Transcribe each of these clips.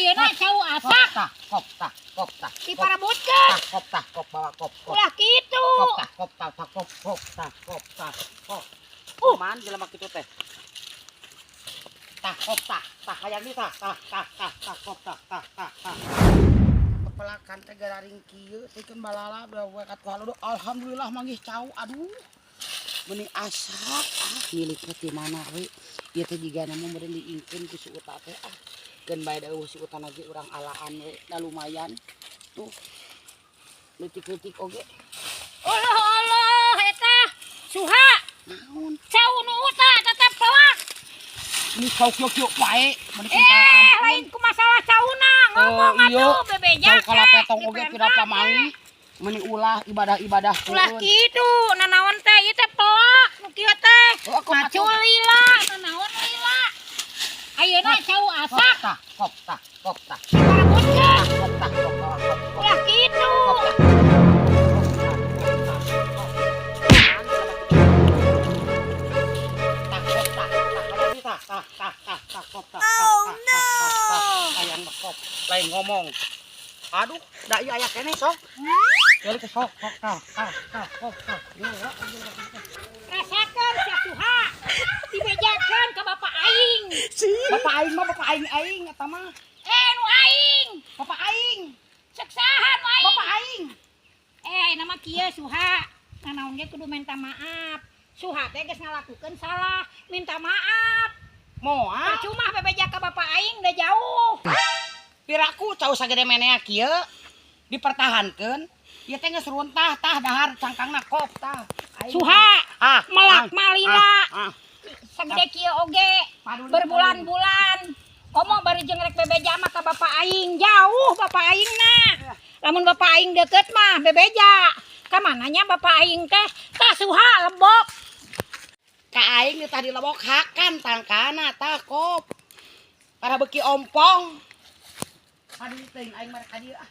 ayeuna cau asak. Kop tah. Diparabutkeun. Kop bawa kop. Ulah kitu. Kop tah. Man jelema kitu teh. Kop tah hayang di tah. Kop tah. Kepelakan teh gararing kieu teukeun balala bawa kat halu. Alhamdulillah manggih cau. Aduh. Mending asak miliknya di mana we. Ieu teh jigana mah meureun diingkeun ku si Uta teh keun bae da si Uta lagi urang alaan we. Da lumayan. Tuh. Letik-letik oge. Allah eta Suha. Naon? Cau nu Uta tetep pelak. Ini kau kieu wae. Lain ku masalah cauna ngomong atuh bebeja. Cau kalapetong oge pira pamangi. Meni ulah ibadah-ibadah ulah kitu nanaon teh ieu teh pelak nu kieu teh. Macul lila nanaon lila. Ayeuna cau asak. Kop tah. Diparabutkeun. Kop tah. Ulah kitu. Ayang bekop lain ngomong. Aduh, da ieu aya keneh sok. Jadi ke sok. Rasakeun sia Suha. Dibejakeun ka bapak aing. Bapak aing eta mah. Nu aing. Bapak aing. Seksahan aing. Bapak aing. Nama kieu Suha. Nanaon ge kudu minta maaf. Suha teh geus ngalakukeun salah, minta maaf. Moal. Percuma bebeja ka bapak aing da jauh. Piraku cau sagede menea kieu dipertahankeun. Ieu teh geus runtah tah dahar cangkangna kop tah. Suha, melak malila. Sagede kieu oge berbulan-bulan. Komo bari jeung rek bebeja mah ka bapak aing jauh bapak aingna. Lamun bapak aing deukeut mah bebeja. Ka mananya bapak aing teh? Tah Suha lebok. Ka aing tah di lebok hakan tangkana tah kop. Para beuki ompong. Hadi teuing aing mah ka dieu ah.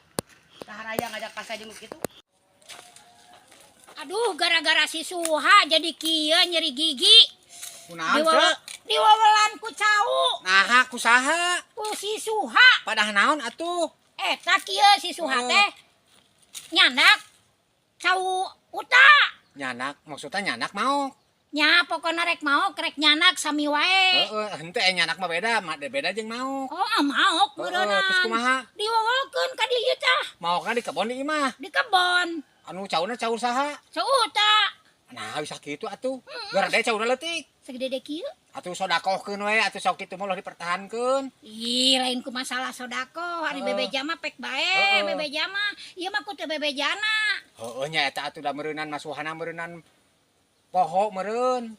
Saharaya ngajak pas jeung kitu. Aduh gara-gara si Suha jadi kieu nyeri gigi. Kunaon teh? Diwawelan ku cau. Nah, kusaha? Ku si Suha. Padah naon atuh? Eta kieu si Suha teh nyandak cau Uta. Nyanak, maksudnya nyanak mau. Nya pokona rek mau krek nyanak sami wae. Henteu nyanak mah beda jeung mau. Maok beureunan. Terus kumaha? Diwawalkeun ka dieu tah. Mau kan di kebon ieu mah. Di kebon. Anu cauna cau saha? Cau Uta. Nah, bisa kitu atuh. Garade cauna leutik. Segede kieu. Atuh sodakohkeun we, atuh sok kitu mah ulah dipertahankeun. Ih, lain ku masalah sodako. Hari bebeja mah pek bae, bebeja mah. Ieu mah ku teu bebejana. Heueuh nya eta atuh da meureunan masuhana meureunan poho meureun.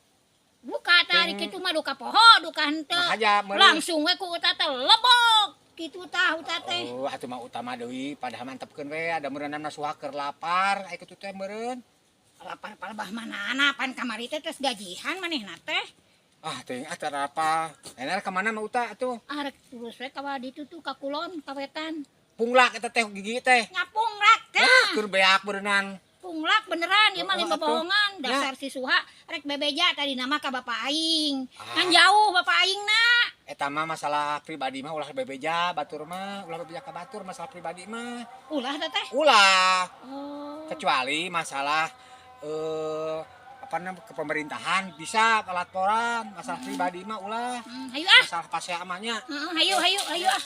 Buka tari kitu mah duka poho, duka henteu. Mahaja meureun. Langsung we ku Uta teh lebok. Kitu tah Uta teh. Atuh mah utama deui padahal mantepkeun we, ada meureunan masuha keur lapar, aya kitu teh meureun. Lapar palebah manana pan kamari teh tes gajihan manehna teh. Teuing acara apa? Enak ka mana mah Uta atuh? Rek terus we ka ditu tuh ka kulon ka wetan. Punglak eta teh gigi teh. Nyapunglak teh. Keur beak beureunan. Punglak beneran ieu mah lain bohongan. Dasar si Suha rek bebeja tadi nama ka bapak aing. Kan jauh bapak aingna. Eta mah masalah pribadi mah ulah bebeja batur mah, ulah bebeja ka batur masalah pribadi mah. Ulah teh. Ulah. Oh. Kecuali masalah apa namanya ke pemerintahan bisa laporan masalah pribadi mah ulah. Hayu ah. Masalah pasea amanya. Hayu ah.